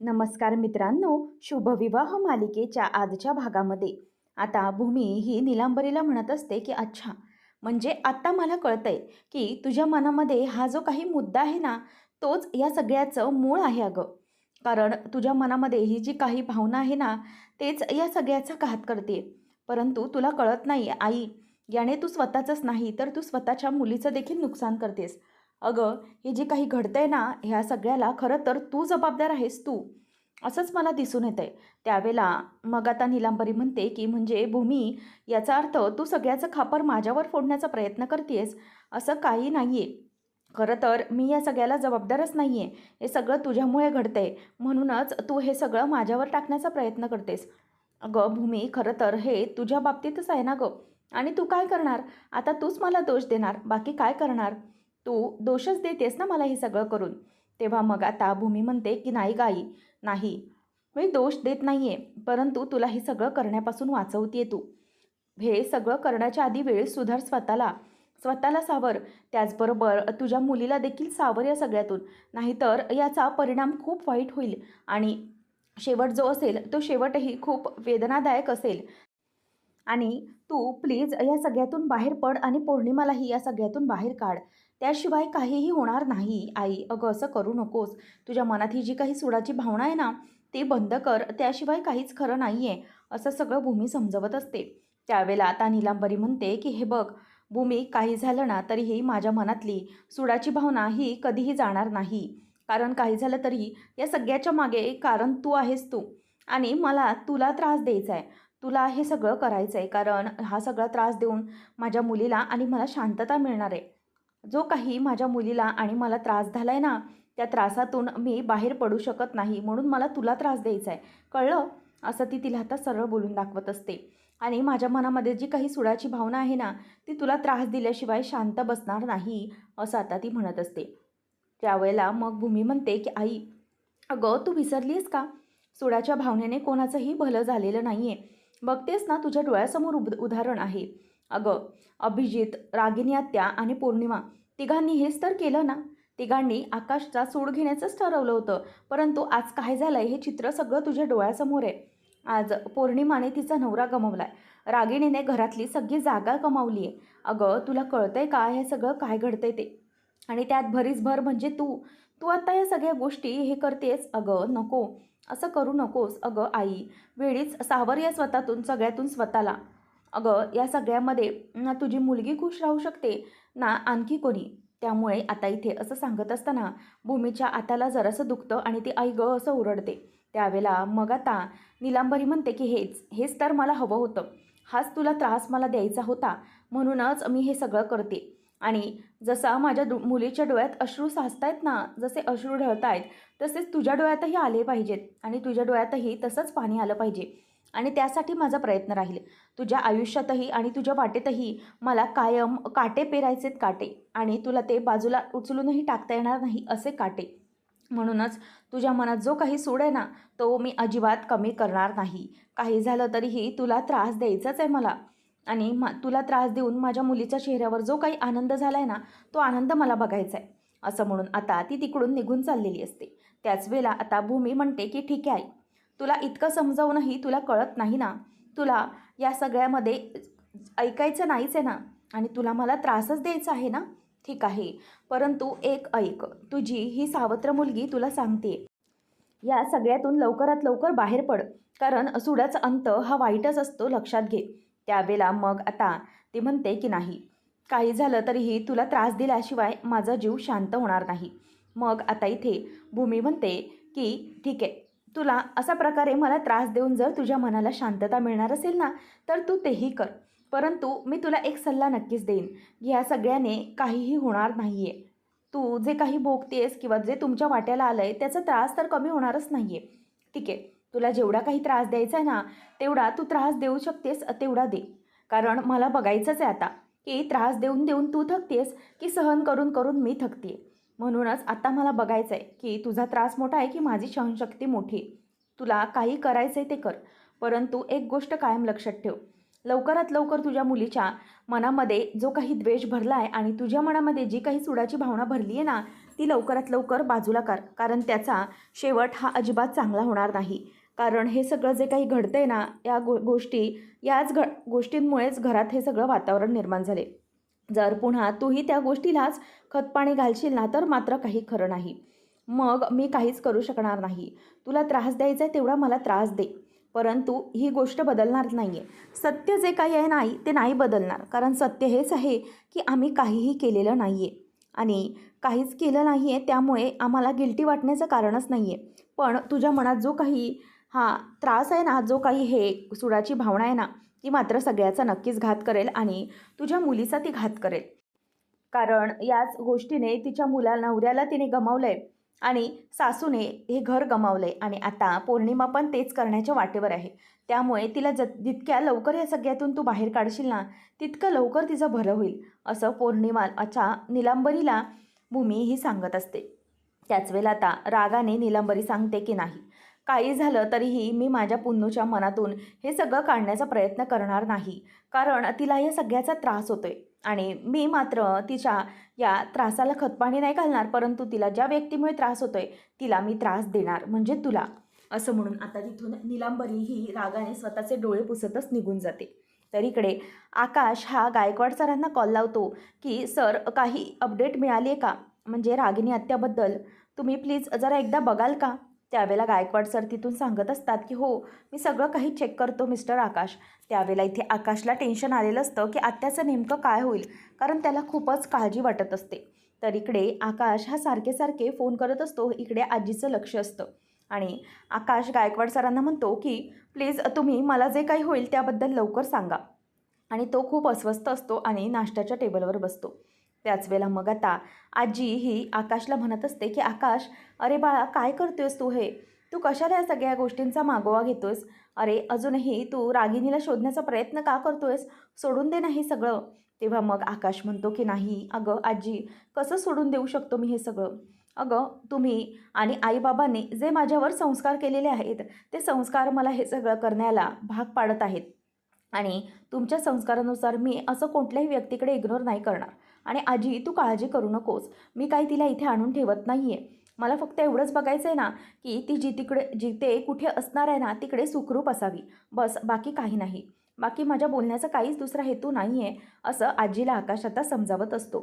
नमस्कार मित्रांनो, शुभविवाह मालिकेच्या आजच्या भागामध्ये आता भूमी ही नीलांबरीला म्हणत असते की अच्छा, म्हणजे आता मला कळतंय की तुझ्या मनामध्ये हा जो काही मुद्दा आहे ना, तोच या सगळ्याचं मूळ आहे अगं. कारण तुझ्या मनामध्ये ही जी काही भावना आहे ना, तेच या सगळ्याचा घात करते. परंतु तुला कळत नाही आई, याने तू स्वतःचंच नाही तर तू स्वतःच्या मुलीचं देखील नुकसान करतेस. अगं, हे जे काही घडतंय ना, ह्या सगळ्याला खरं तर तू जबाबदार आहेस तू. असंच मला दिसून येतंय. त्यावेळेला मग आता नीलांबरी म्हणते, की "म्हणजे भूमी, याचा अर्थ तू सगळ्याचं खापर माझ्यावर फोडण्याचा प्रयत्न करतीयेस, असं काही नाहीये. खरं तर मी या सगळ्याला जबाबदारच नाहीये. हे सगळं तुझ्यामुळे घडतंय. म्हणूनच तू हे सगळं माझ्यावर टाकण्याचा प्रयत्न करतेस." अगं भूमी, खरं तर हे तुझ्या बाबतीतच आहे ना गं. आणि तू काय करणार? आता तूच मला दोष देणार, बाकी काय करणार? तू दोषच देतेस ना मला हे सगळं करून. तेव्हा मग आता भूमी म्हणते, की "नाही गं आई, नाही. मी दोष देत नाहीये, परंतु तुला हे सगळं करण्यापासून वाचवतीये तू. हे सगळं करण्याच्या आधी वेळेत सुधार स्वतःला. स्वतःला सावर. त्याचबरोबर तुझ्या मुलीला देखील सावर या सगळ्यातून. नाहीतर याचा परिणाम खूप वाईट होईल आणि शेवट जो असेल, तो शेवटही खूप वेदनादायक असेल. आणि तू प्लीज या सगळ्यातून बाहेर पड आणि पौर्णिमालाही या सगळ्यातून बाहेर काढ. त्याशिवाय काहीही होणार नाही आई. अगं असं करू नकोस. तुझ्या मनात ही जी काही सुडाची भावना आहे ना, ती बंद कर. त्याशिवाय काहीच खरं नाही आहे, असं सगळं भूमी समजवत असते. त्यावेळेला आता नीलांबरी म्हणते, की "हे बघ भूमी, काही झालं ना तरीही माझ्या मनातली सुडाची भावना ही कधीही जाणार नाही. कारण काही झालं तरी या सगळ्याच्या मागे कारण तू आहेस तू. आणि मला तुला त्रास द्यायचा आहे. तुला हे सगळं करायचं आहे कारण हा सगळा त्रास देऊन माझ्या मुलीला आणि मला शांतता मिळणार आहे. जो काही माझ्या मुलीला आणि मला त्रास झाला आहे ना, त्या त्रासातून मी बाहेर पडू शकत नाही म्हणून मला तुला त्रास द्यायचा आहे. कळलं?" असं ती तिला आता सरळ बोलून दाखवत असते. "आणि माझ्या मनामध्ये जी काही सुडाची भावना आहे ना, ती तुला त्रास दिल्याशिवाय शांत बसणार नाही," असं आता ती म्हणत असते. त्यावेळेला मग भूमी म्हणते, की "आई, अगं तू विसरलीस का? सुडाच्या भावनेने कोणाचंही भलं झालेलं नाहीये. बघतेस ना तुझ्या डोळ्यासमोर उदाहरण आहे. अगं, अभिजित, रागिनी आत्या आणि पौर्णिमा तिघांनी हेच तर केलं ना. तिघांनी आकाशचा सूड घेण्याचंच ठरवलं होतं. परंतु आज काय झालंय हे चित्र सगळं तुझ्या डोळ्यासमोर आहे. आज पौर्णिमाने तिचा नवरा गमावलाय. रागिणीने घरातली सगळी जागा गमावली आहे. अगं तुला कळतंय का हे सगळं काय घडतंय ते? आणि त्यात भरीसभर म्हणजे तू. तू आता या सगळ्या गोष्टी हे करतेस. अगं नको, असं करू नकोस. अगं आई, वेळीच सावर या स्वतःतून सगळ्यातून स्वतःला. अगं या सगळ्यामध्ये ना तुझी मुलगी खुश राहू शकते, ना आणखी कोणी. त्यामुळे आता इथे असं सांगत असताना भूमीच्या हाताला जरासं दुखतं आणि ती आई गं असं ओरडते. त्यावेळेला मग आता नीलांबरी म्हणते, की हेच तर मला हवं होतं. हाच तुला त्रास मला द्यायचा होता. म्हणूनच मी हे सगळं करते. आणि जसा माझ्या मुलीच्या डोळ्यात अश्रू साचतायत ना, जसे अश्रू ढळतायत, तसेच तुझ्या डोळ्यातही आले पाहिजेत आणि तुझ्या डोळ्यातही तसंच पाणी आलं पाहिजे. आणि त्यासाठी माझा प्रयत्न राहील. तुझ्या आयुष्यातही आणि तुझ्या वाटेतही मला कायम काटे पेरायचेत काटे आणि तुला ते बाजूला उचलूनही टाकता येणार नाही असे काटे. म्हणूनच तुझ्या मनात जो काही सूड आहे ना, तो मी अजिबात कमी करणार नाही. काही झालं तरीही तुला त्रास द्यायचाच आहे मला. आणि तुला त्रास देऊन माझ्या मुलीच्या चेहऱ्यावर जो काही आनंद झाला आहे ना, तो आनंद मला बघायचा आहे. असं म्हणून आता ती तिकडून निघून चाललेली असते. त्याच वेळेला आता भूमी म्हणते, की "ठीक आहे आई, तुला इतकं समजावूनही तुला कळत नाही ना, तुला या सगळ्यामध्ये ऐकायचं नाहीच आहे ना आणि तुला मला त्रासच द्यायचा आहे ना? ठीक आहे. परंतु एक ऐक, तुझी ही सावत्र मुलगी तुला सांगते, या सगळ्यातून लवकरात लवकर बाहेर पड. कारण सुडाचा अंत हा वाईटच असतो, लक्षात घे." त्यावेळेला मग आता ती म्हणते, की "नाही, काही झालं तरीही तुला त्रास दिल्याशिवाय माझा जीव शांत होणार नाही." मग आता इथे भूमी म्हणते, की "ठीक आहे, तुला अशा प्रकारे मला त्रास देऊन जर तुझ्या मनाला शांतता मिळणार असेल ना, तर तू तेही कर. परंतु मी तुला एक सल्ला नक्कीच देईन. ह्या सगळ्याने काहीही होणार नाही आहे. तू जे काही भोगतेस किंवा जे तुमच्या वाट्याला आलंय त्याचा त्रास तर कमी होणारच नाहीये. ठीक आहे. तुला जेवढा काही त्रास द्यायचा आहे ना, तेवढा तू त्रास देऊ शकतेस तेवढा दे. कारण मला बघायचंच आहे आता, की त्रास देऊन देऊन तू थकतेस, की सहन करून करून मी थकते. म्हणूनच आता मला बघायचं आहे, की तुझा त्रास मोठा आहे, की माझी सहनशक्ती मोठी आहे. तुला काही करायचंय ते कर. परंतु एक गोष्ट कायम लक्षात ठेव. लवकरात लवकर तुझ्या मुलीच्या मनामध्ये जो काही द्वेष भरला आहे आणि तुझ्या मनामध्ये जी काही सुडाची भावना भरली आहे ना, ती लवकरात लवकर बाजूला कर, कारण त्याचा शेवट हा अजिबात चांगला होणार नाही. कारण हे सगळं जे काही घडतंय ना, या गोष्टी याच गोष्टींमुळेच घरात हे सगळं वातावरण निर्माण झाले. जर पुन्हा तूही त्या गोष्टीलाच खतपाणी घालशील ना, तर मात्र काही खरं नाही. मग मी काहीच करू शकणार नाही. तुला त्रास द्यायचा आहे तेवढा मला त्रास दे. परंतु ही गोष्ट बदलणार नाही आहे. सत्य जे काही आहे नाही, ते नाही बदलणार. कारण सत्य हेच आहे की आम्ही काहीही केलेलं नाही आहे आणि काहीच केलं नाही आहे, त्यामुळे आम्हाला गिल्टी वाटण्याचं कारणच नाही आहे. पण तुझ्या मनात जो काही हा त्रास आहे ना, जो काही हे सुडाची भावना आहे ना, ती मात्र सगळ्याचा नक्कीच घात करेल आणि तुझ्या मुलीचा ती घात करेल. कारण याच गोष्टीने तिच्या नवऱ्याला तिने गमावलंय आणि सासूने हे घर गमावलंय आणि आता पौर्णिमा पण तेच करण्याच्या वाटेवर आहे. त्यामुळे तिला जितक्या लवकर या सगळ्यातून तू बाहेर काढशील ना, तितकं लवकर तिचं भलं होईल, असं पौर्णिमाच्या निलांबरीला भूमी ही सांगत असते. त्याच वेळेला आता रागाने निलांबरी सांगते की नाही, काही झालं तरीही मी माझ्या पुन्नूच्या मनातून हे सगळं काढण्याचा प्रयत्न करणार नाही. कारण तिला या सगळ्याचा त्रास होतोय आणि मी मात्र तिच्या या त्रासाला खतपाणी नाही घालणार, परंतु तिला ज्या व्यक्तीमुळे त्रास होतोय तिला मी त्रास देणार, म्हणजे तुला. असं म्हणून आता तिथून निलांबरी ही रागाने स्वतःचे डोळे पुसतच निघून जाते. तर इकडे आकाश हा गायकवाड सरांना कॉल लावतो की सर, काही अपडेट मिळाली आहे का, म्हणजे रागिनी आत्याबद्दल तुम्ही प्लीज जरा एकदा बघाल का. त्यावेळेला गायकवाड सर तिथून सांगत असतात की हो, मी सगळं काही चेक करतो मिस्टर आकाश. त्यावेळेला इथे आकाशला टेन्शन आलेलं असतं की आत्याचं नेमकं काय होईल, कारण त्याला खूपच काळजी वाटत असते. तर इकडे आकाश हा सारखे सारखे फोन करत असतो, इकडे आजीचं लक्ष असतं आणि आकाश गायकवाड सरांना म्हणतो की प्लीज तुम्ही मला जे काही होईल त्याबद्दल लवकर सांगा. आणि तो खूप अस्वस्थ असतो आणि नाश्त्याच्या टेबलवर बसतो. त्याच वेळेला मग आता आजी ही आकाशला म्हणत असते की आकाश, अरे बाळा, काय करतोयस तू हे? तू कशाला या सगळ्या गोष्टींचा मागोवा घेतोयस? अरे अजूनही तू रागिनीला शोधण्याचा प्रयत्न का करतोयस? सोडून दे नाही सगळं. तेव्हा मग आकाश म्हणतो की नाही अगं आजी, कसं सोडून देऊ शकतो मी हे सगळं? अगं तुम्ही आणि आईबाबांनी जे माझ्यावर संस्कार केलेले आहेत, ते संस्कार मला हे सगळं करण्याला भाग पाडत आहेत आणि तुमच्या संस्कारानुसार मी असं कुठल्याही व्यक्तीकडे इग्नोर नाही करणार. आणि आजी, तू काळजी करू नकोस, मी काही तिला इथे आणून ठेवत नाही आहे. मला फक्त एवढंच बघायचं आहे ना की ती जिथे कुठे असणार आहे ना, तिकडे सुखरूप असावी, बस, बाकी काही नाही. बाकी माझ्या बोलण्याचा काहीच दुसरा हेतू नाही आहे, असं आजीला आकाश आता समजावत असतो.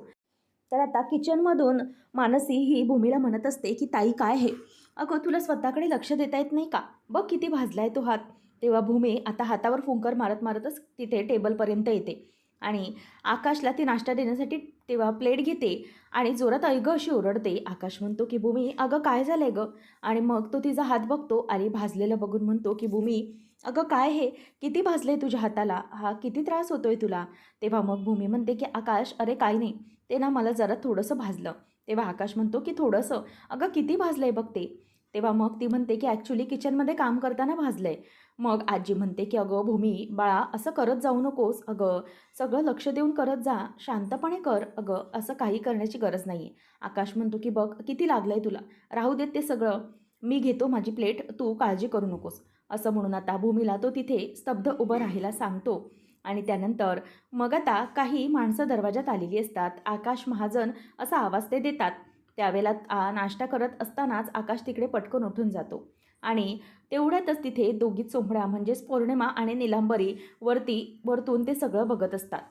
तर आता किचनमधून मानसी ही भूमीला म्हणत असते की ताई, काय आहे? अगं तुला स्वतःकडे लक्ष देता येत नाही का? बघ किती भाजलाय तो हात. तेव्हा भूमी आता हातावर फुंकर मारत मारतच तिथे टेबलपर्यंत येते आणि आकाशला ती नाश्ता देण्यासाठी तेव्हा प्लेट घेते आणि जोरात ऐगं अशी ओरडते. आकाश म्हणतो की भूमी, अगं काय झालंय गं? आणि मग तो तिचा हात बघतो आणि भाजलेलं बघून म्हणतो की भूमी, अगं काय हे, किती भाजलंय तुझ्या हाताला, हा किती त्रास होतोय तुला? तेव्हा मग भूमी म्हणते की आकाश, अरे काही नाही, ते ना मला जरा थोडंसं भाजलं. तेव्हा आकाश म्हणतो की थोडंसं, अगं किती भाजलंय बघ ते. तेव्हा मग ती म्हणते की ॲक्च्युली किचनमध्ये काम करताना भाजलंय. मग आजी म्हणते की अगं भूमी बाळा, असं करत जाऊ नकोस, अगं सगळं लक्ष देऊन करत जा, शांतपणे कर, अगं असं काही करण्याची गरज नाही आहे. आकाश म्हणतो की बघ किती लागलंय तुला, राहू देत ते सगळं, मी घेतो माझी प्लेट, तू काळजी करू नकोस. असं म्हणून आता भूमीला तो तिथे स्तब्ध उभं राहायला सांगतो. आणि त्यानंतर मग आता काही माणसं दरवाजात आलेली असतात. आकाश महाजन असा आवाज ते देतात. त्यावेळेला नाश्ता करत असतानाच आकाश तिकडे पटकन उठून जातो आणि तेवढ्यातच तिथे दोघी चोंबड्या म्हणजेच पौर्णिमा आणि निलांबरी वरतून ते सगळं बघत असतात.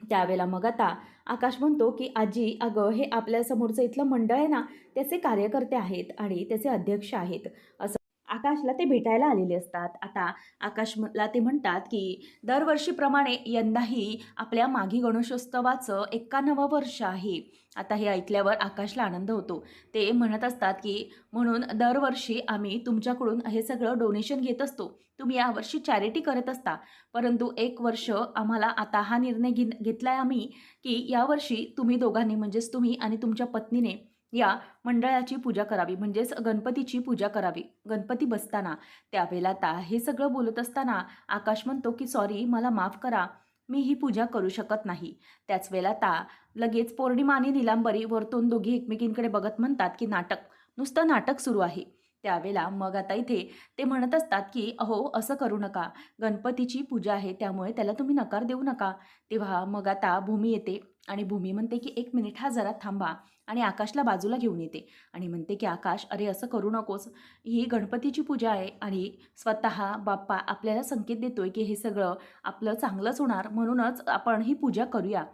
त्यावेळेला मग आता आकाश म्हणतो की आजी, अगं हे आपल्यासमोरचं इथलं मंडळ आहे ना, त्याचे कार्यकर्ते आहेत आणि त्याचे अध्यक्ष आहेत, असं आकाशला ते भेटायला आलेले असतात. आता आकाशला ते म्हणतात की दरवर्षीप्रमाणे यंदाही आपल्या माघी गणेशोत्सवाचं 91वं वर्ष आहे. आता हे ऐकल्यावर आकाशला आनंद होतो. ते म्हणत असतात की म्हणून दरवर्षी आम्ही तुमच्याकडून हे सगळं डोनेशन घेत असतो. तुम्ही यावर्षी चॅरिटी करत असता, परंतु एक वर्ष आम्हाला आता हा निर्णय घेतला आहे आम्ही की यावर्षी तुम्ही दोघांनी, म्हणजेच तुम्ही आणि तुमच्या पत्नीने या मंडळाची पूजा करावी, म्हणजेच गणपतीची पूजा करावी गणपती बसताना. त्यावेळेला आता हे सगळं बोलत असताना आकाश म्हणतो की सॉरी, मला माफ करा, मी ही पूजा करू शकत नाही. त्याच वेळेला आता लगेच पौर्णिमा आणि निलांबरी वरतून दोघी एकमेकींकडे बघत म्हणतात की नाटक, नुसतं नाटक सुरू आहे. त्यावेळेला मग आता इथे ते म्हणत असतात, की "अहो, असं करू नका. गणपतीची पूजा आहे, त्यामुळे त्याला तुम्ही नकार देऊ नका." तेव्हा मग आता भूमी येते आणि भूमी म्हणते, की "1 मिनिट हा जरा थांबा." आणि आकाशला बाजूला घेऊन येते आणि म्हणते, की "आकाश, अरे असं करू नकोस. ही गणपतीची पूजा आहे आणि स्वतः बाप्पा आपल्याला संकेत देतोय, की हे सगळं आपलं चांगलंच होणार, म्हणूनच आपण ही पूजा करूया."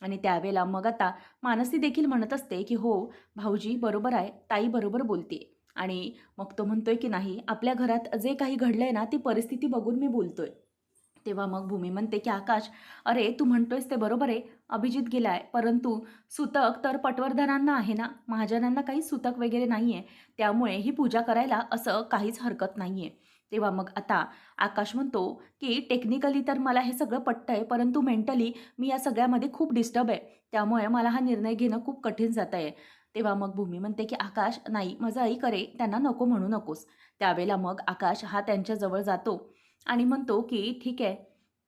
आणि त्यावेळेला मग आता मानसी देखील म्हणत असते, की "हो, भाऊजी बरोबर आहे, ताई बरोबर बोलतीये." आणि मग तो म्हणतोय, की "नाही, आपल्या घरात जे काही घडलंय ना, ती परिस्थिती बघून मी बोलतोय." तेव्हा मग भूमी म्हणते, की "आकाश, अरे तू म्हणतोयस ते बरोबर आहे, अभिजित गेलाय, परंतु सुतक तर पटवर्धनांना आहे ना, महाजनांना काही सुतक वगैरे नाहीये. त्यामुळे ही पूजा करायला असं काहीच हरकत नाहीये." तेव्हा मग आता आकाश म्हणतो, की "टेक्निकली तर मला हे सगळं पटतंय, परंतु मेंटली मी या सगळ्यामध्ये खूप डिस्टर्ब आहे. त्यामुळे मला हा निर्णय घेणं खूप कठीण जातंय." तेव्हा मग भूमी म्हणते, की "आकाश, नाही, माझं ऐक रे, त्यांना नको म्हणू नकोस." त्यावेळेला मग आकाश हा त्यांच्याजवळ जातो आणि म्हणतो, की "ठीक आहे,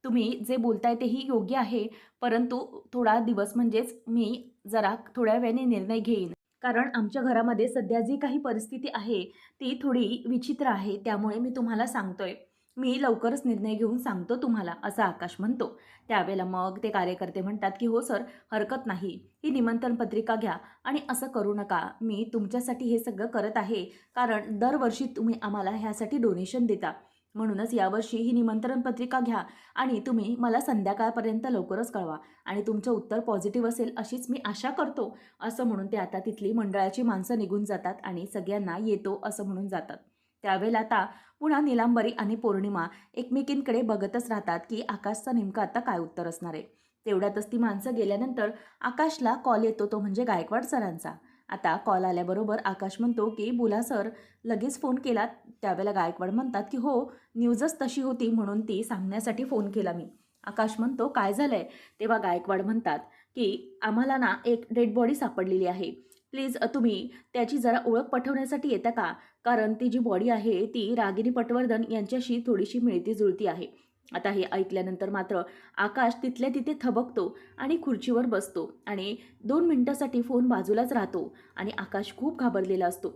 तुम्ही जे बोलताय तेही योग्य आहे, परंतु थोडा दिवस म्हणजेच मी जरा थोड्या वेळाने निर्णय घेईन. कारण आमच्या घरामध्ये सध्या जी काही परिस्थिती आहे, ती थोडी विचित्र आहे. त्यामुळे मी तुम्हाला सांगतोय. मी लवकरच निर्णय घेऊन सांगतो तुम्हाला," असं आकाश म्हणतो. त्यावेळेला मग ते कार्यकर्ते म्हणतात, की "हो सर, हरकत नाही. ही निमंत्रण पत्रिका घ्या आणि असं करू नका. मी तुमच्यासाठी हे सगळं करत आहे, कारण दरवर्षी तुम्ही आम्हाला ह्यासाठी डोनेशन देता. म्हणूनच यावर्षी ही निमंत्रण पत्रिका घ्या आणि तुम्ही मला संध्याकाळपर्यंत लवकरच कळवा आणि तुमचं उत्तर पॉझिटिव्ह असेल अशीच मी आशा करतो." असं म्हणून ते आता तिथली मंडळाची माणसं निघून जातात आणि सगळ्यांना येतो असं म्हणून जातात. त्यावेळेला आता पुन्हा निलांबरी आणि पौर्णिमा एकमेकींकडे बघतच राहतात, की आकाशचं नेमकं आता काय उत्तर असणार आहे. तेवढ्यातच ती माणसं गेल्यानंतर आकाशला कॉल येतो, तो म्हणजे गायकवाड सरांचा. आता कॉल आल्याबरोबर आकाश म्हणतो, की "बोला सर, लगेच फोन केलात?" त्यावेळेला गायकवाड म्हणतात, की "हो, न्यूजच तशी होती म्हणून ती सांगण्यासाठी फोन केला मी." आकाश म्हणतो, "काय झालंय?" तेव्हा गायकवाड म्हणतात, की "आम्हाला ना एक डेड बॉडी सापडलेली आहे. प्लीज तुम्ही त्याची जरा ओळख पटवण्यासाठी येता का? कारण ती जी बॉडी आहे ती रागिनी पटवर्धन यांच्याशी थोडीशी मिळती-जुळती आहे." आता हे ऐकल्यानंतर मात्र आकाश तिथल्या तिथे थबकतो आणि खुर्चीवर बसतो आणि 2 मिनिटासाठी फोन बाजूलाच राहतो आणि आकाश खूप घाबरलेला असतो.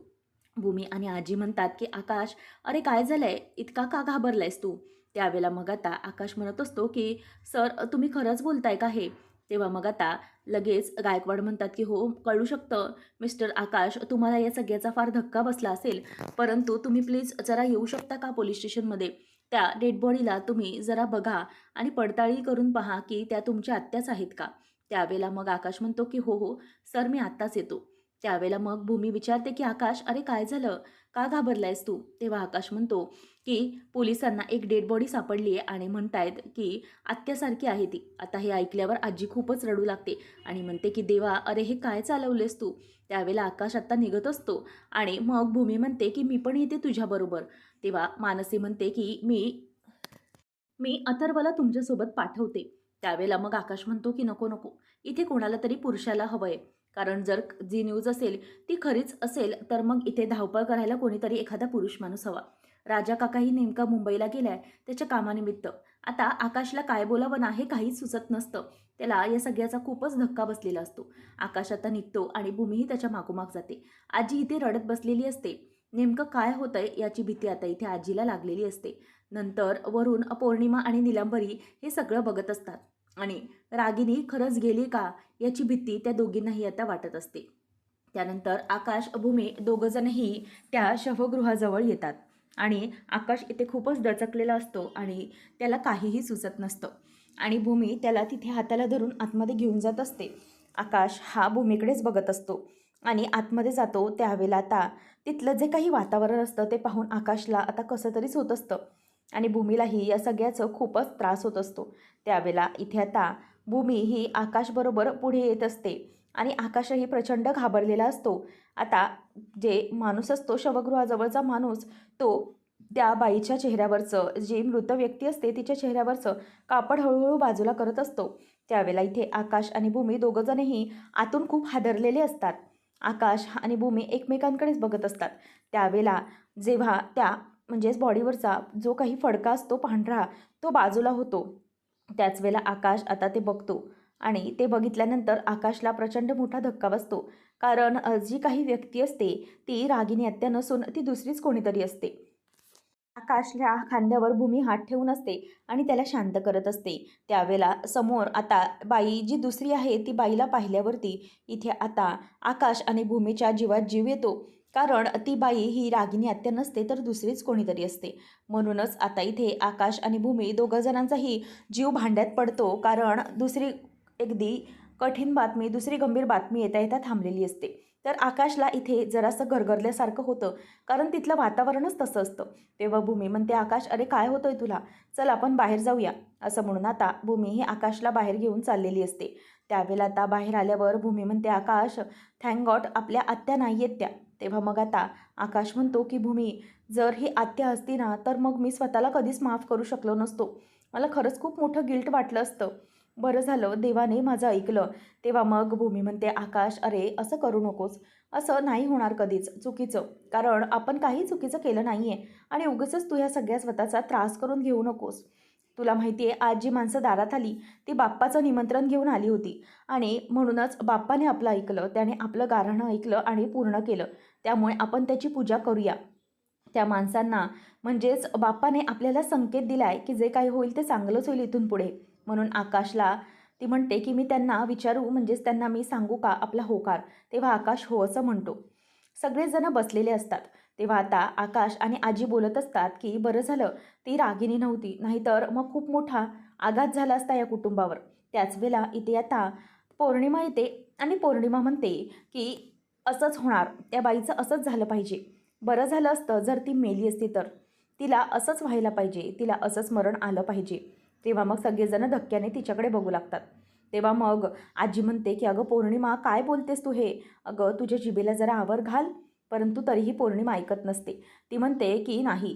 भूमी आणि आजी म्हणतात, की "आकाश, अरे काय झालंय? इतका का घाबरलायस तू?" त्यावेळेला मग आता आकाश म्हणत असतो, की "सर, तुम्ही खरंच बोलताय का हे?" तेव्हा मग आता लगेच गायकवाड म्हणतात, की "हो, कळू शकतं मिस्टर आकाश, तुम्हाला या सगळ्याचा फार धक्का बसला असेल. परंतु तुम्ही प्लीज जरा येऊ शकता का पोलिस स्टेशनमध्ये? त्या डेड बॉडीला तुम्ही जरा बघा आणि पडताळणी करून पहा, की त्या तुमच्या आत्याच आहेत का?" त्यावेळेला मग आकाश म्हणतो, की "हो, हो, सर मी आत्ताच येतो." त्यावेळेला मग भूमी विचारते, की "आकाश, अरे काय झालं? का घाबरलायस तू?" तेव्हा आकाश म्हणतो, की "पोलिसांना एक डेड बॉडी सापडली आहे आणि म्हणतायत, की आत्यासारखी आहे ती." आता हे ऐकल्यावर आजी खूपच रडू लागते आणि म्हणते, की "देवा, अरे हे काय चालवलेस तू?" त्यावेळेला आकाश आता निघत असतो आणि मग भूमी म्हणते, की "मी पण येते तुझ्याबरोबर." तेव्हा मानसी म्हणते, की "मी मी अथर्वला तुमच्यासोबत पाठवते." त्यावेळेला मग आकाश म्हणतो, की "नको, नको. इथे कोणाला तरी पुरुषाला हवंय. कारण जर जी न्यूज असेल ती खरीच असेल, तर मग इथे धावपळ करायला कोणीतरी एखादा पुरुष माणूस हवा. राजा काकाही नेमका मुंबईला गेलाय त्याच्या कामानिमित्त. आता आकाशला काय बोलावं ना हे काहीच सुचत नसतं. त्याला या सगळ्याचा खूपच धक्का बसलेला असतो. आकाश आता निघतो आणि भूमीही त्याच्या मागोमाग जाते. आजी इथे रडत बसलेली असते. नेमकं काय होतंय याची भीती आता इथे आजीला लागलेली असते. नंतर वरून पौर्णिमा आणि निलंबरी हे सगळं बघत असतात आणि रागिनी खरंच गेली का याची भीती त्या दोघींनाही आता वाटत असते. त्यानंतर आकाश, भूमी दोघंजणही त्या शवगृहाजवळ येतात आणि आकाश इथे खूपच दचकलेला असतो आणि त्याला काहीही सुचत नसतं आणि भूमी त्याला तिथे हाताला धरून आतमध्ये घेऊन जात असते. आकाश हा भूमीकडेच बघत असतो आणि आतमध्ये जातो. त्यावेळेला आता तिथलं जे काही वातावरण असतं ते पाहून आकाशला आता कसं तरीच होत असतं आणि भूमीलाही या सगळ्याचं खूपच त्रास होत असतो. त्यावेळेला इथे आता भूमी ही आकाशबरोबर पुढे येत असते आणि आकाशही प्रचंड घाबरलेला असतो. आता जे माणूस असतो शवगृहाजवळचा माणूस, तो त्या बाईच्या चेहऱ्यावरचं, जी मृत व्यक्ती असते तिच्या चेहऱ्यावरचं कापड हळूहळू बाजूला करत असतो. त्यावेळेला इथे आकाश आणि भूमी दोघंजणही आतून खूप हादरलेले असतात. आकाश आणि भूमी एकमेकांकडेच बघत असतात. त्यावेळेला जेव्हा त्या म्हणजेच बॉडीवरचा जो काही फडका असतो पांढरा, तो बाजूला होतो. त्याच वेळेला आकाश आता ते बघतो आणि ते बघितल्यानंतर आकाशला प्रचंड मोठा धक्का बसतो. कारण जी काही व्यक्ती असते ती रागिनी आत्या नसून ती दुसरीच कोणीतरी असते. आकाशच्या खांद्यावर भूमी हात ठेवून असते आणि त्याला शांत करत असते. त्यावेळेला समोर आता बाई जी दुसरी आहे ती बाईला पाहिल्यावरती इथे आता आकाश आणि भूमीच्या जीवात जीव येतो. कारण ती बाई ही रागिनी आत्या नसते तर दुसरीच कोणीतरी असते. म्हणूनच आता इथे आकाश आणि भूमी दोघं जणांचाही जीव भांड्यात पडतो. कारण दुसरी अगदी कठीण बातमी, दुसरी गंभीर बातमी येता येता थांबलेली असते. तर आकाशला इथे जरासं गरगरल्यासारखं होतं. कारण तिथलं वातावरणच तसं असतं. तेव्हा भूमी म्हणते, "आकाश, अरे काय होतंय तुला? चल आपण बाहेर जाऊया." असं म्हणून आता भूमी ही आकाशला बाहेर घेऊन चाललेली असते. त्यावेळेला आता बाहेर आल्यावर भूमी म्हणते, "आकाश, थँक गॉड आपल्या आत्या नाही आहेत त्या." तेव्हा मग आता आकाश म्हणतो, की "भूमी, जर ही आत्या असती ना, तर मग मी स्वतःला कधीच माफ करू शकलो नसतो. मला खरंच खूप मोठं गिल्ट वाटलं असतं. बरं झालं देवाने माझं ऐकलं." तेव्हा मग भूमी म्हणते, "आकाश, अरे असं करू नकोस. असं नाही होणार कधीच चुकीचं. कारण आपण काही चुकीचं केलं नाही आहे आणि उगाचच तू ह्या सगळ्या स्वतःचा त्रास करून घेऊ नकोस. तुला माहिती आहे आज जी माणसं दारात आली ती बाप्पाचं निमंत्रण घेऊन आली होती आणि म्हणूनच बाप्पाने आपलं ऐकलं. त्याने आपलं गाऱ्हाणं ऐकलं आणि पूर्ण केलं. त्यामुळे आपण त्याची पूजा करूया. त्या माणसांना म्हणजेच बाप्पाने आपल्याला संकेत दिला आहे की जे काही होईल ते चांगलंच होईल इथून पुढे. म्हणून आकाशला ती म्हणते की मी त्यांना विचारू म्हणजेच त्यांना मी सांगू का आपला होकार?" तेव्हा आकाश हो असं म्हणतो. सगळेजण बसलेले असतात. तेव्हा आता आकाश आणि आजी बोलत असतात की बरं झालं ती रागिनी नव्हती, नाहीतर मग खूप मोठा आघात झाला असता या कुटुंबावर. त्याच वेळेला इथे आता पौर्णिमा येते आणि पौर्णिमा म्हणते की असंच होणार, त्या बाईचं असंच झालं पाहिजे. बरं झालं असतं जर ती मेली असती तर. तिला असंच व्हायला पाहिजे, तिला असंच मरण आलं पाहिजे. तेव्हा मग सगळेजण धक्क्याने तिच्याकडे बघू लागतात. तेव्हा मग आजी म्हणते की "अगं पौर्णिमा, काय बोलतेस तू हे? अगं तुझ्या जिभेला जरा आवर घाल." परंतु तरीही पौर्णिमा ऐकत नसते. ती म्हणते की "नाही,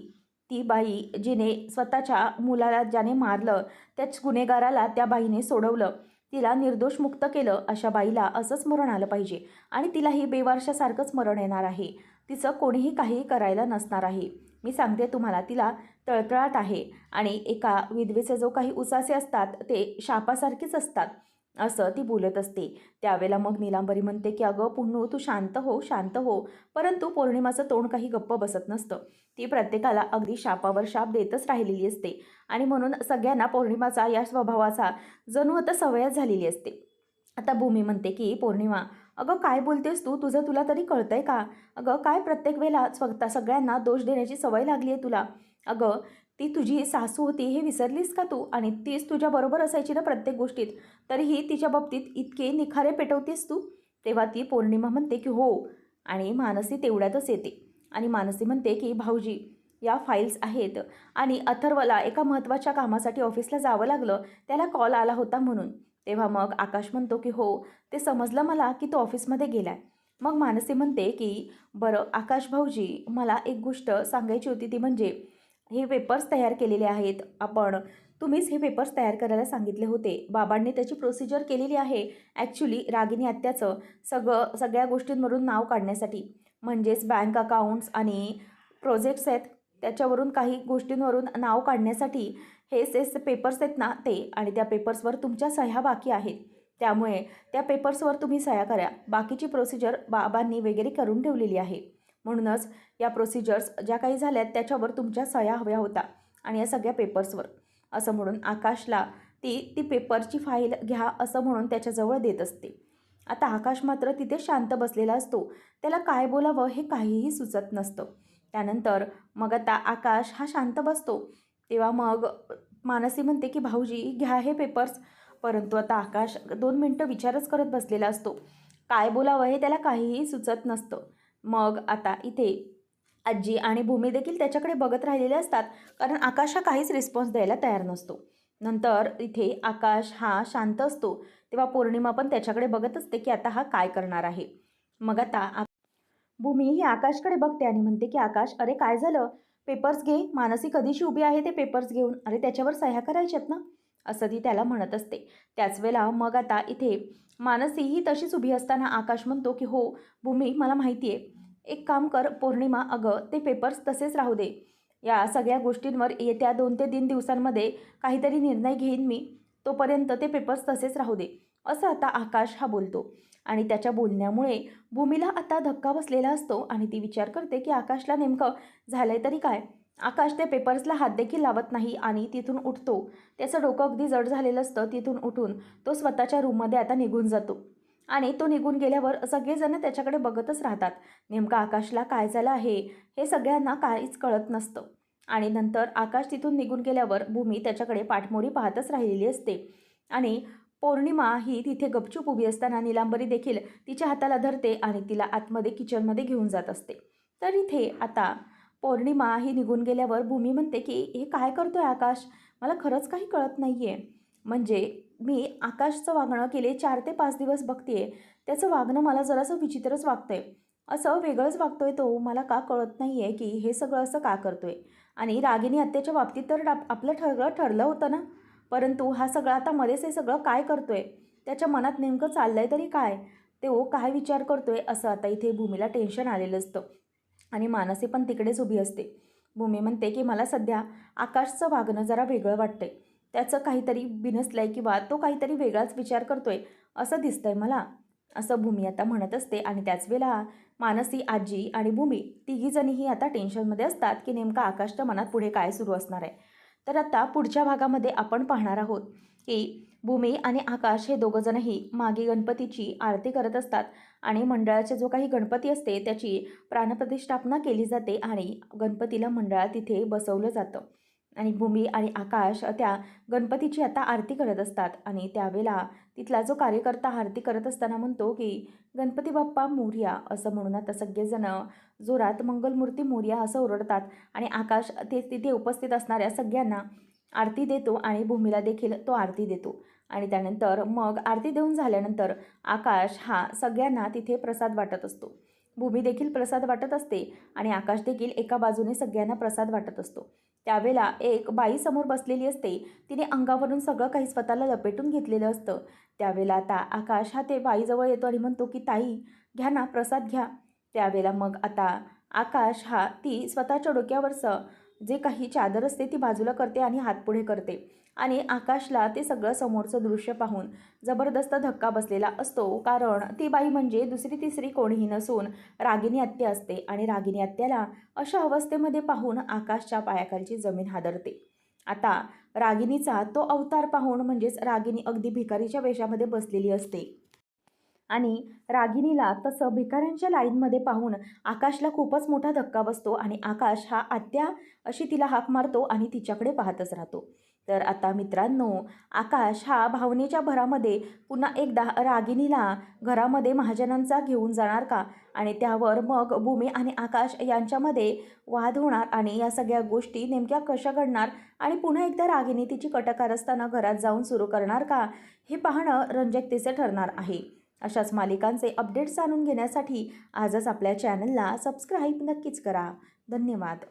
ती बाई जिने स्वतःच्या मुलाला ज्याने मारलं, त्याच गुन्हेगाराला त्या बाईने सोडवलं, तिला निर्दोष मुक्त केलं, अशा बाईला असंच मरण आलं पाहिजे आणि तिलाही बेवारशासारखंच मरण येणार आहे. तिचं कोणीही काहीही करायला नसणार आहे. मी सांगते तुम्हाला, तिला तळतळाट आहे आणि एका विधवेचे जो काही उसासे असतात ते शापासारखेच असतात." असं ती बोलत असते. त्यावेळेला मग नीलांबरी म्हणते की "अगं पुन्नू, तू शांत हो, शांत हो." परंतु पौर्णिमाचं तोंड काही गप्प बसत नसतं. ती प्रत्येकाला अगदी शापावर शाप देतच राहिलेली असते आणि म्हणून सगळ्यांना पौर्णिमाचा या स्वभावाचा जणू आता सवयच झालेली असते. आता भूमी म्हणते की "पौर्णिमा, अगं काय बोलतेस तू? तुझं तुला तरी कळतंय का? अगं काय प्रत्येक वेळेला स्वतः सगळ्यांना दोष देण्याची सवय लागली आहे तुला? अगं ती तुझी सासू होती हे विसरलीस का तू? आणि तीच तुझ्याबरोबर असायची ना प्रत्येक गोष्टीत. तरीही तिच्या बाबतीत इतके निखारे पेटवतेस तू?" तेव्हा ती पौर्णिमा म्हणते की "हो." आणि मानसी तेवढ्यातच येते आणि मानसी म्हणते की "भाऊजी, या फाईल्स आहेत आणि अथर्वला एका महत्त्वाच्या कामासाठी ऑफिसला जावं लागलं. त्याला कॉल आला होता म्हणून." तेव्हा मग आकाश म्हणतो की "हो, ते समजलं मला की तो ऑफिसमध्ये गेलाय." मग मानसी म्हणते की "बरं आकाश भाऊजी, मला एक गोष्ट सांगायची होती ती म्हणजे हे पेपर्स तयार केलेले आहेत आपण. तुम्हीच हे पेपर्स तयार करायला सांगितले होते. बाबांनी त्याची प्रोसिजर केलेली आहे. ॲक्च्युली रागिनी आत्याचं सगळ्या गोष्टींवरून नाव काढण्यासाठी. म्हणजेच बँक अकाउंट्स आणि प्रोजेक्ट्स आहेत त्याच्यावरून काही गोष्टींवरून नाव काढण्यासाठी हे पेपर्स आहेत ना ते. आणि त्या पेपर्सवर तुमच्या सह्या बाकी आहेत. त्यामुळे त्या पेपर्सवर तुम्ही सह्या करा. बाकीची प्रोसिजर बाबांनी वगैरे करून ठेवलेली आहे. म्हणूनच या प्रोसिजर्स ज्या काही झाल्यात त्याच्यावर तुमच्या सह्या हव्या होत्या आणि या सगळ्या पेपर्सवर." असं म्हणून आकाशला ती ती पेपरची फाईल घ्या असं म्हणून त्याच्याजवळ देत असते. आता आकाश मात्र तिथे शांत बसलेला असतो. त्याला काय बोलावं हे काहीही सुचत नसतं. त्यानंतर मग आता आकाश हा शांत बसतो. तेव्हा मग मानसी म्हणते की "भाऊजी, घ्या हे पेपर्स." परंतु आता आकाश 2 मिनटं विचारच करत बसलेला असतो. काय बोलावं हे त्याला काहीही सुचत नसतं. मग आता इथे आजी आणि भूमी देखील त्याच्याकडे बघत राहिलेले असतात. कारण आकाश हा काहीच रिस्पॉन्स द्यायला तयार नसतो. नंतर इथे आकाश हा शांत असतो. तेव्हा पौर्णिमा पण त्याच्याकडे बघत असते की आता हा काय करणार आहे. मग आता भूमी ही आकाशकडे बघते आणि म्हणते की "आकाश, अरे काय झालं? पेपर्स घे. मानसी कधीची उभी आहे ते पेपर्स घेऊन. अरे त्याच्यावर सह्या करायच्यात ना." असं ती त्याला म्हणत असते. त्याच वेळेला मग आता इथे मानसी ही तशीच उभी असताना आकाश म्हणतो की "हो भूमी, मला माहिती आहे. एक काम कर पौर्णिमा, अगं ते पेपर्स तसेच राहू दे. या सगळ्या गोष्टींवर येत्या 2 ते 3 दिवसांमध्ये काहीतरी निर्णय घेईन मी. तोपर्यंत ते पेपर्स तसेच राहू दे." असं आता आकाश हा बोलतो. आणि त्याच्या बोलण्यामुळे भूमीला आता धक्का बसलेला असतो आणि ती विचार करते की आकाशला नेमकं झालंय तरी काय. आकाश त्या पेपर्सला हात देखील लावत नाही आणि तिथून उठतो. त्याचं डोकं अगदी जड झालेलं असतं. तिथून उठून तो स्वतःच्या रूममध्ये आता निघून जातो आणि तो निघून गेल्यावर सगळेजण त्याच्याकडे बघतच राहतात. नेमकं आकाशला काय झालं आहे हे सगळ्यांना काहीच कळत नसतं. आणि नंतर आकाश तिथून निघून गेल्यावर भूमी त्याच्याकडे पाठमोरी पाहतच राहिलेली असते आणि पौर्णिमा ही तिथे गपचूप उभी असताना नीलांबरी देखील तिच्या हाताला धरते आणि तिला आतमध्ये किचनमध्ये घेऊन जात असते. तर इथे आता पौर्णिमा ही निघून गेल्यावर भूमी म्हणते की हे काय करतोय आकाश, मला खरंच काही कळत नाही आहे. म्हणजे मी आकाशचं वागणं गेले 4 ते 5 दिवस बघते, त्याचं वागणं मला जरासं विचित्रच वाटतंय. असं वेगळंच वागतोय तो, मला का कळत नाही आहे की हे सगळं असं का करतोय. आणि रागिनी आत्याच्या बाबतीत तर आपलं ठरलं होतं ना, परंतु हा सगळा आता मध्येच हे सगळं काय करतोय, त्याच्या मनात नेमकं चाललंय तरी काय, तो काय विचार करतोय, असं आता इथे भूमीला टेन्शन आलेलं असतं. आणि मानसी पण तिकडेच उभी असते. भूमी म्हणते की मला सध्या आकाशचं वागणं जरा वेगळं वाटतंय, त्याचं काहीतरी बिनसलंय किंवा तो काहीतरी वेगळाच विचार करतोय असं दिसतंय मला, असं भूमी आता म्हणत असते. आणि त्याच वेळेला मानसी, आजी आणि भूमी तिघीजणीही आता टेन्शनमध्ये असतात की नेमका आकाशच्या मनात पुढे काय सुरू असणार आहे. तर आता पुढच्या भागामध्ये आपण पाहणार आहोत की भूमी आणि आकाश हे दोघंजणही मागे गणपतीची आरती करत असतात आणि मंडळाचे जो काही गणपती असते त्याची प्राणप्रतिष्ठापना केली जाते आणि गणपतीला मंडळात तिथे बसवलं जातं. आणि भूमी आणि आकाश त्या गणपतीची आता आरती करत असतात आणि त्यावेळेला तिथला जो कार्यकर्ता आरती करत असताना म्हणतो की गणपती बाप्पा मोरया, असं म्हणून आता सगळेजण जोरात मंगलमूर्ती मोरया असं ओरडतात. आणि आकाश ते तिथे उपस्थित असणाऱ्या सगळ्यांना आरती देतो आणि भूमीला देखील तो आरती देतो. आणि त्यानंतर मग आरती देऊन झाल्यानंतर आकाश हा सगळ्यांना तिथे प्रसाद वाटत असतो. भूमी देखील प्रसाद वाटत असते आणि आकाश देखील एका बाजूने सगळ्यांना प्रसाद वाटत असतो. त्यावेळेला एक बाई समोर बसलेली असते, तिने अंगावरून सगळं काही स्वतःला लपेटून घेतलेलं असतं. त्यावेळेला आता आकाश हा ते बाईजवळ येतो आणि म्हणतो की ताई घ्या ना, प्रसाद घ्या. त्यावेळेला मग आता आकाश हा ती स्वतःच्या डोक्यावरचं जे काही चादर असते ती बाजूला करते आणि हात पुढे करते. आणि आकाशला ते सगळं समोरचं दृश्य पाहून जबरदस्त धक्का बसलेला असतो, कारण ती बाई म्हणजे दुसरी तिसरी कोणीही नसून रागिनी आत्या असते. आणि रागिनी आत्याला अशा अवस्थेमध्ये पाहून आकाशच्या पायाखालची जमीन हादरते. आता रागिनीचा तो अवतार पाहून म्हणजेच रागिनी अगदी भिकारीच्या वेशामध्ये बसलेली असते आणि रागिनीला तसं भिकाऱ्यांच्या लाईनमध्ये पाहून आकाशला खूपच मोठा धक्का बसतो आणि आकाश हा आत्या अशी तिला हाक मारतो आणि तिच्याकडे पाहतच राहतो. तर आता मित्रांनो, आकाश हा भावनेच्या भरामध्ये पुन्हा एकदा रागिनीला घरामध्ये महाजनांचा घेऊन जाणार का, आणि त्यावर मग भूमी आणि आकाश यांच्यामध्ये वाद होणार आणि या सगळ्या गोष्टी नेमक्या कशा घडणार आणि पुन्हा एकदा रागिनी तिची कटकार असताना घरात जाऊन सुरू करणार का, हे पाहणं रंजकतेचे ठरणार आहे. अशाच मालिकांचे अपडेट्स जाणून घेण्यासाठी आजच आपल्या चॅनलला सबस्क्राईब नक्कीच करा. धन्यवाद.